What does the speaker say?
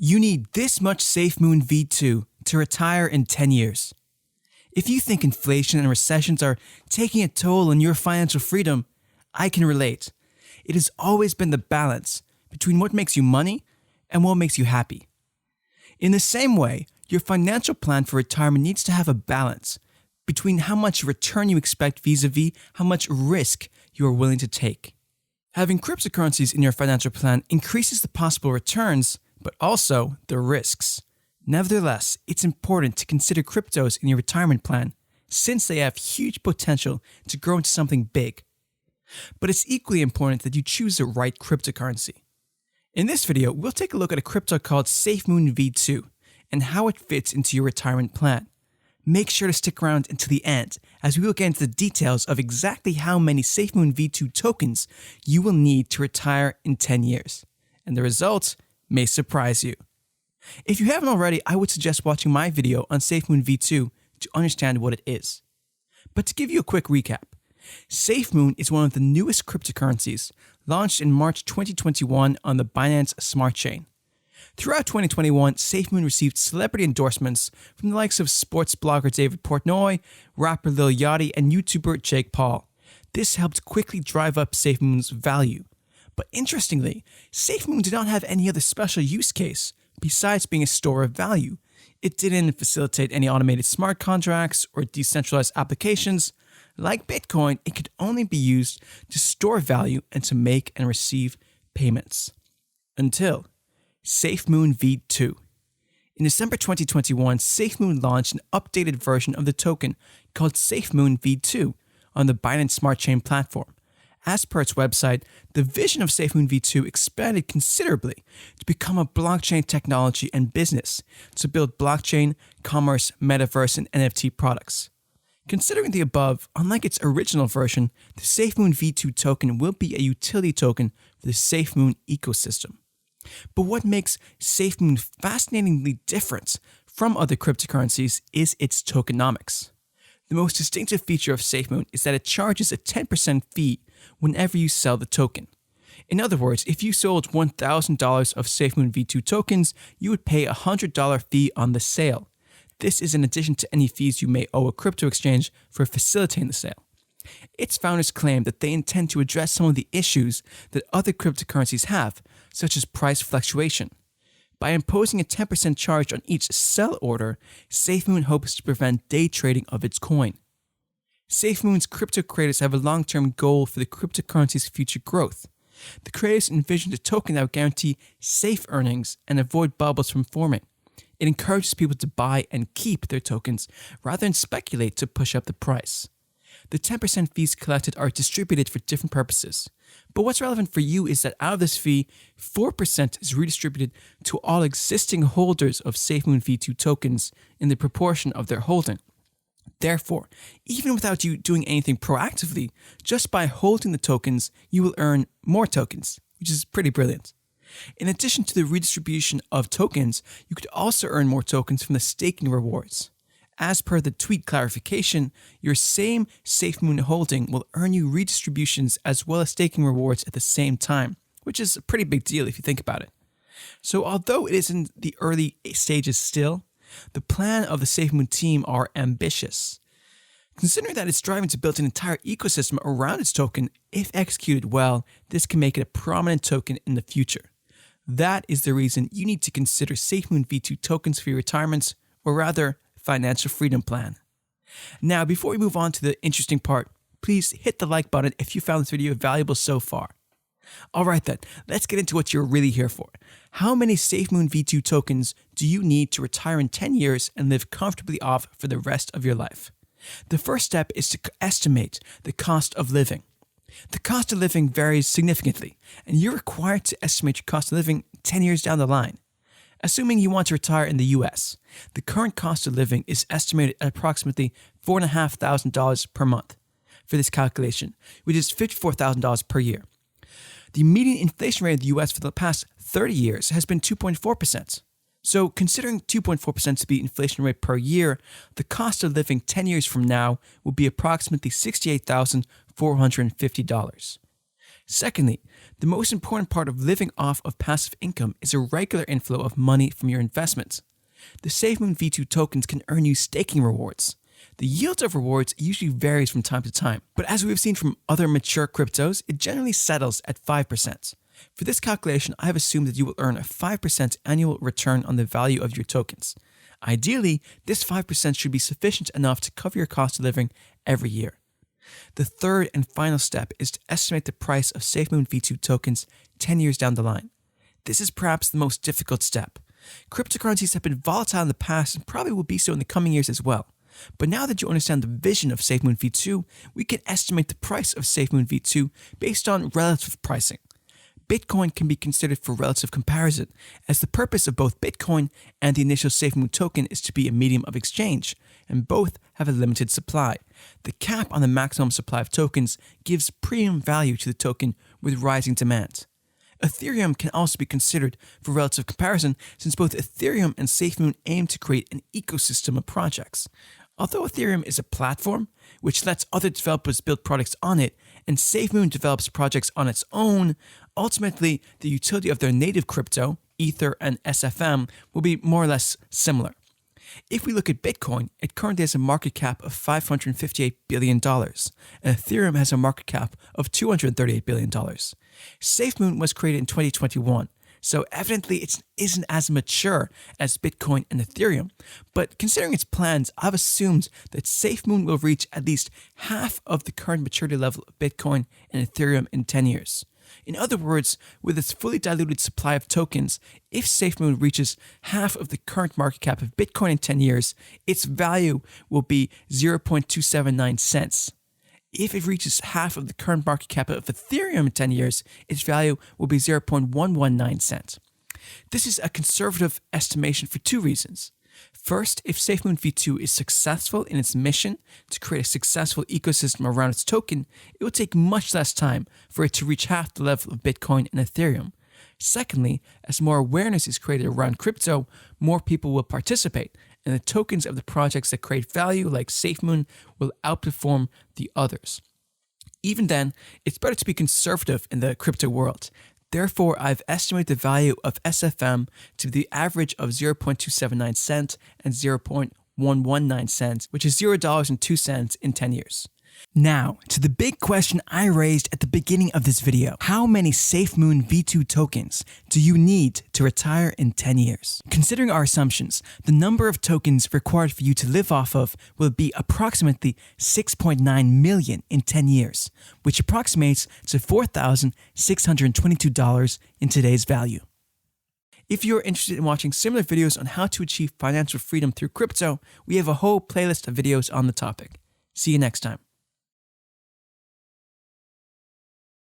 You need this much SafeMoon V2 to retire in 10 years. If you think inflation and recessions are taking a toll on your financial freedom, I can relate. It has always been the balance between what makes you money and what makes you happy. In the same way, your financial plan for retirement needs to have a balance between how much return you expect vis-a-vis how much risk you are willing to take. Having cryptocurrencies in your financial plan increases the possible returns, but also the risks. Nevertheless, it's important to consider cryptos in your retirement plan since they have huge potential to grow into something big. But it's equally important that you choose the right cryptocurrency. In this video, we'll take a look at a crypto called SafeMoon V2 and how it fits into your retirement plan. Make sure to stick around until the end as we will get into the details of exactly how many SafeMoon V2 tokens you will need to retire in 10 years. And the results may surprise you. If you haven't already, I would suggest watching my video on SafeMoon V2 to understand what it is. But to give you a quick recap, SafeMoon is one of the newest cryptocurrencies launched in March 2021 on the Binance Smart Chain. Throughout 2021, SafeMoon received celebrity endorsements from the likes of sports blogger David Portnoy, rapper Lil Yachty, and YouTuber Jake Paul. This helped quickly drive up SafeMoon's value. But interestingly, SafeMoon did not have any other special use case besides being a store of value. It didn't facilitate any automated smart contracts or decentralized applications. Like Bitcoin, it could only be used to store value and to make and receive payments. Until SafeMoon V2. In December 2021, SafeMoon launched an updated version of the token called SafeMoon V2 on the Binance Smart Chain platform. As per its website, the vision of SafeMoon V2 expanded considerably to become a blockchain technology and business to build blockchain, commerce, metaverse, and NFT products. Considering the above, unlike its original version, the SafeMoon V2 token will be a utility token for the SafeMoon ecosystem. But what makes SafeMoon fascinatingly different from other cryptocurrencies is its tokenomics. The most distinctive feature of SafeMoon is that it charges a 10% fee whenever you sell the token. In other words, if you sold $1,000 of SafeMoon V2 tokens, you would pay a $100 fee on the sale. This is in addition to any fees you may owe a crypto exchange for facilitating the sale. Its founders claim that they intend to address some of the issues that other cryptocurrencies have, such as price fluctuation. By imposing a 10% charge on each sell order, SafeMoon hopes to prevent day trading of its coin. SafeMoon's crypto creators have a long-term goal for the cryptocurrency's future growth. The creators envisioned a token that would guarantee safe earnings and avoid bubbles from forming. It encourages people to buy and keep their tokens rather than speculate to push up the price. The 10% fees collected are distributed for different purposes. But what's relevant for you is that out of this fee, 4% is redistributed to all existing holders of SafeMoon V2 tokens in the proportion of their holding. Therefore, even without you doing anything proactively, just by holding the tokens, you will earn more tokens, which is pretty brilliant. In addition to the redistribution of tokens, you could also earn more tokens from the staking rewards. As per the tweet clarification, your same SafeMoon holding will earn you redistributions as well as staking rewards at the same time, which is a pretty big deal if you think about it. So although it is in the early stages still, the plan of the SafeMoon team are ambitious. Considering that it's striving to build an entire ecosystem around its token, if executed well, this can make it a prominent token in the future. That is the reason you need to consider SafeMoon V2 tokens for your retirements, or rather, financial freedom plan. Now, before we move on to the interesting part, please hit the like button if you found this video valuable so far. Alright then, let's get into what you're really here for. How many SafeMoon V2 tokens do you need to retire in 10 years and live comfortably off for the rest of your life? The first step is to estimate the cost of living. The cost of living varies significantly, and you're required to estimate your cost of living 10 years down the line. Assuming you want to retire in the US, the current cost of living is estimated at approximately $4,500 per month. For this calculation, which is $54,000 per year. The median inflation rate in the US for the past 30 years has been 2.4%. So considering 2.4% to be the inflation rate per year, the cost of living 10 years from now will be approximately $68,450. Secondly, the most important part of living off of passive income is a regular inflow of money from your investments. The SafeMoon V2 tokens can earn you staking rewards. The yield of rewards usually varies from time to time, but as we've seen from other mature cryptos, it generally settles at 5%. For this calculation, I have assumed that you will earn a 5% annual return on the value of your tokens. Ideally, this 5% should be sufficient enough to cover your cost of living every year. The third and final step is to estimate the price of SafeMoon V2 tokens 10 years down the line. This is perhaps the most difficult step. Cryptocurrencies have been volatile in the past and probably will be so in the coming years as well. But now that you understand the vision of SafeMoon V2, we can estimate the price of SafeMoon V2 based on relative pricing. Bitcoin can be considered for relative comparison, as the purpose of both Bitcoin and the initial SafeMoon token is to be a medium of exchange, and both have a limited supply. The cap on the maximum supply of tokens gives premium value to the token with rising demand. Ethereum can also be considered for relative comparison, since both Ethereum and SafeMoon aim to create an ecosystem of projects. Although Ethereum is a platform, which lets other developers build products on it, and SafeMoon develops projects on its own, ultimately the utility of their native crypto, Ether and SFM, will be more or less similar. If we look at Bitcoin, it currently has a market cap of $558 billion, and Ethereum has a market cap of $238 billion. SafeMoon was created in 2021, so evidently it isn't as mature as Bitcoin and Ethereum, but considering its plans, I've assumed that SafeMoon will reach at least half of the current maturity level of Bitcoin and Ethereum in 10 years. In other words, with its fully diluted supply of tokens, if SafeMoon reaches half of the current market cap of Bitcoin in 10 years, its value will be 0.279 cents. If it reaches half of the current market cap of Ethereum in 10 years, its value will be 0.119 cents. This is a conservative estimation for two reasons. First, if SafeMoon V2 is successful in its mission to create a successful ecosystem around its token, it will take much less time for it to reach half the level of Bitcoin and Ethereum. Secondly, as more awareness is created around crypto, more people will participate, and the tokens of the projects that create value, like SafeMoon, will outperform the others. Even then, it's better to be conservative in the crypto world. Therefore, I've estimated the value of SFM to be the average of 0.279 cents and 0.119 cents, which is $0.02 in 10 years. Now, to the big question I raised at the beginning of this video. How many SafeMoon V2 tokens do you need to retire in 10 years? Considering our assumptions, the number of tokens required for you to live off of will be approximately 6.9 million in 10 years, which approximates to $4,622 in today's value. If you're interested in watching similar videos on how to achieve financial freedom through crypto, we have a whole playlist of videos on the topic. See you next time.